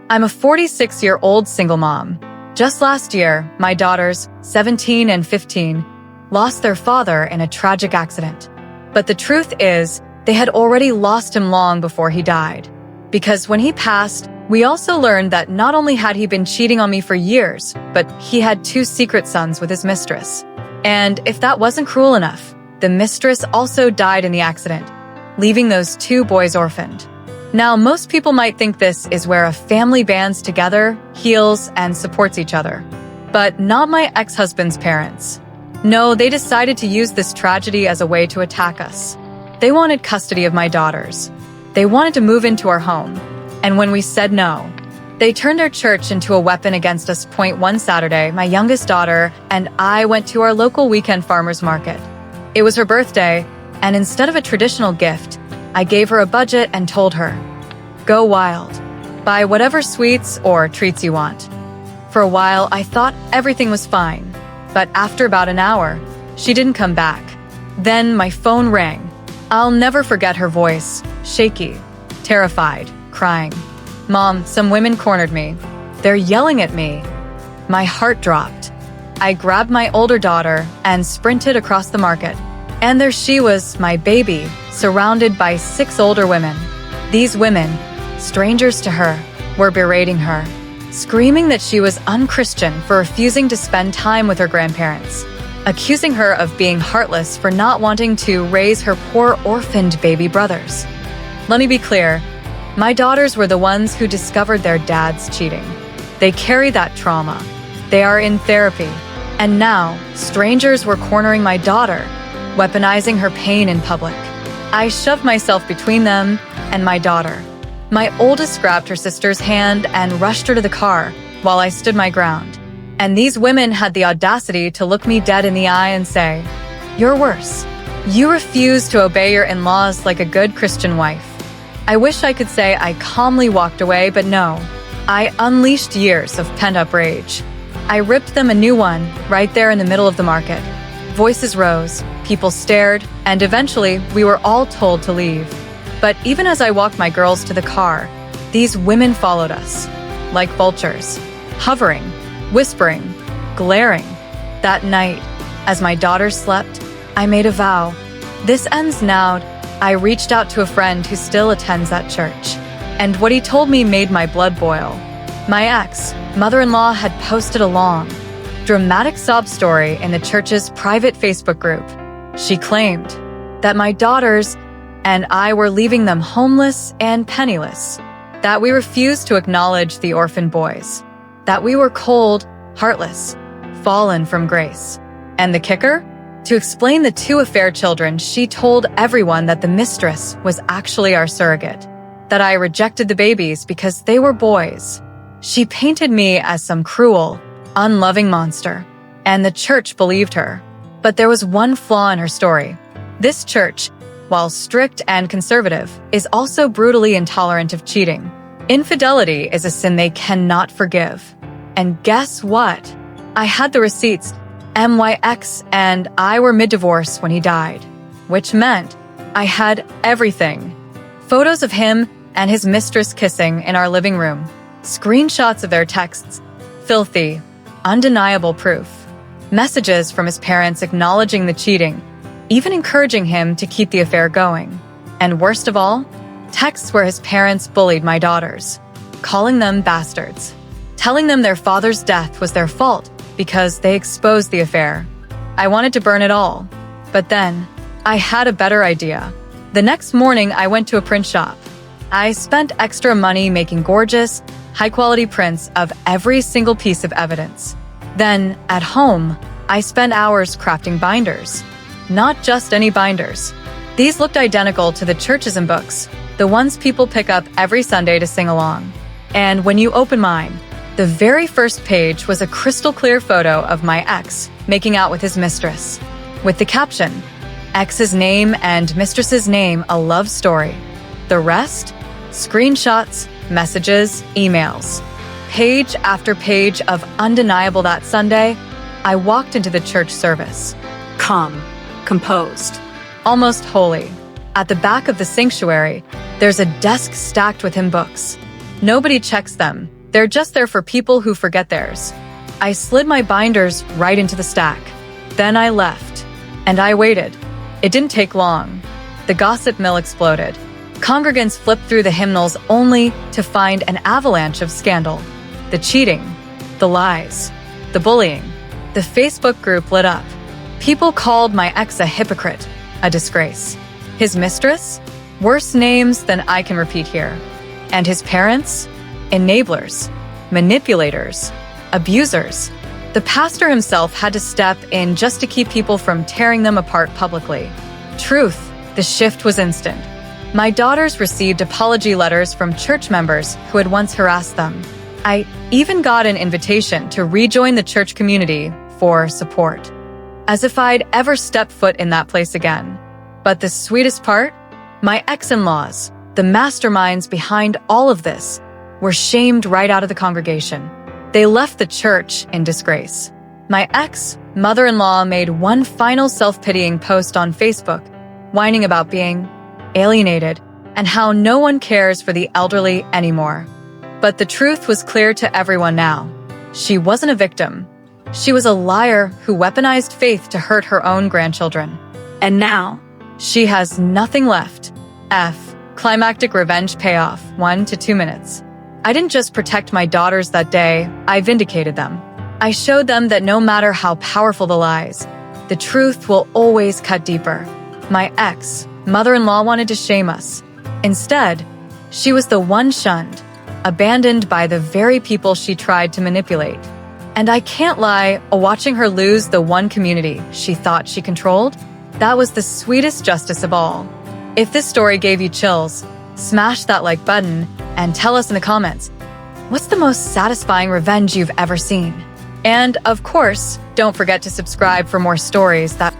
I'm a 46-year-old single mom. Just last year, my daughters, 17 and 15, lost their father in a tragic accident. But the truth is, they had already lost him long before he died. Because when he passed, we also learned that not only had he been cheating on me for years, but he had 2 secret sons with his mistress. And if that wasn't cruel enough, the mistress also died in the accident, leaving those 2 boys orphaned. Now, most people might think this is where a family bands together, heals, and supports each other. But not my ex-husband's parents. No, they decided to use this tragedy as a way to attack us. They wanted custody of my daughters. They wanted to move into our home. And when we said no, they turned their church into a weapon against us. One Saturday, my youngest daughter and I went to our local weekend farmers market. It was her birthday, and instead of a traditional gift, I gave her a budget and told her, "Go wild. Buy whatever sweets or treats you want." For a while, I thought everything was fine, but after about an hour, she didn't come back. Then my phone rang. I'll never forget her voice, shaky, terrified, crying. "Mom, some women cornered me. They're yelling at me." My heart dropped. I grabbed my older daughter and sprinted across the market. And there she was, my baby, surrounded by 6 older women. These women, strangers to her, were berating her, screaming that she was unchristian for refusing to spend time with her grandparents, accusing her of being heartless for not wanting to raise her poor orphaned baby brothers. Let me be clear, my daughters were the ones who discovered their dads cheating. They carry that trauma. They are in therapy. And now, strangers were cornering my daughter, weaponizing her pain in public. I shoved myself between them and my daughter. My oldest grabbed her sister's hand and rushed her to the car while I stood my ground. And these women had the audacity to look me dead in the eye and say, "You're worse. You refuse to obey your in-laws like a good Christian wife." I wish I could say I calmly walked away, but no. I unleashed years of pent-up rage. I ripped them a new one right there in the middle of the market. Voices rose, people stared, and eventually we were all told to leave. But even as I walked my girls to the car, these women followed us, like vultures, hovering, whispering, glaring. That night, as my daughters slept, I made a vow. This ends now. I reached out to a friend who still attends that church, and what he told me made my blood boil. My ex, mother-in-law, had posted a long, dramatic sob story in the church's private Facebook group. She claimed that my daughters and I were leaving them homeless and penniless, that we refused to acknowledge the orphan boys, that we were cold, heartless, fallen from grace. And the kicker? To explain the 2 affair children, she told everyone that the mistress was actually our surrogate, that I rejected the babies because they were boys. She painted me as some cruel, unloving monster, and the church believed her. But there was one flaw in her story. This church, while strict and conservative, is also brutally intolerant of cheating. Infidelity is a sin they cannot forgive. And guess what? I had the receipts. MYX and I were mid-divorce when he died, which meant I had everything. Photos of him and his mistress kissing in our living room, screenshots of their texts, filthy, undeniable proof, messages from his parents acknowledging the cheating, even encouraging him to keep the affair going. And worst of all, texts where his parents bullied my daughters, calling them bastards, telling them their father's death was their fault because they exposed the affair. I wanted to burn it all, but then I had a better idea. The next morning, I went to a print shop. I spent extra money making gorgeous, high-quality prints of every single piece of evidence. Then, at home, I spent hours crafting binders. Not just any binders. These looked identical to the churches and books, the ones people pick up every Sunday to sing along. And when you open mine, the very first page was a crystal-clear photo of my ex making out with his mistress, with the caption, "Ex's name and mistress's name, a love story." The rest? Screenshots, messages, emails. Page after page of undeniable. That Sunday, I walked into the church service. Calm, composed, almost holy. At the back of the sanctuary, there's a desk stacked with hymn books. Nobody checks them, They're just there for people who forget theirs. I slid my binders right into the stack. Then I left. And I waited. It didn't take long. The gossip mill exploded. Congregants flipped through the hymnals only to find an avalanche of scandal. The cheating, the lies, the bullying. The Facebook group lit up. People called my ex a hypocrite, a disgrace. His mistress? Worse names than I can repeat here. And his parents? Enablers, manipulators, abusers. The pastor himself had to step in just to keep people from tearing them apart publicly. Truth, the shift was instant. My daughters received apology letters from church members who had once harassed them. I even got an invitation to rejoin the church community for support, as if I'd ever stepped foot in that place again. But the sweetest part? My ex-in-laws, the masterminds behind all of this, were shamed right out of the congregation. They left the church in disgrace. My ex-mother-in-law made one final self-pitying post on Facebook, whining about being alienated and how no one cares for the elderly anymore. But the truth was clear to everyone now. She wasn't a victim. She was a liar who weaponized faith to hurt her own grandchildren. And now, she has nothing left. Climactic revenge payoff, 1 to 2 minutes. I didn't just protect my daughters that day, I vindicated them. I showed them that no matter how powerful the lies, the truth will always cut deeper. My ex-mother-in-law wanted to shame us. Instead, she was the one shunned, abandoned by the very people she tried to manipulate. And I can't lie, watching her lose the one community she thought she controlled, that was the sweetest justice of all. If this story gave you chills, smash that like button and tell us in the comments, what's the most satisfying revenge you've ever seen? And of course, don't forget to subscribe for more stories that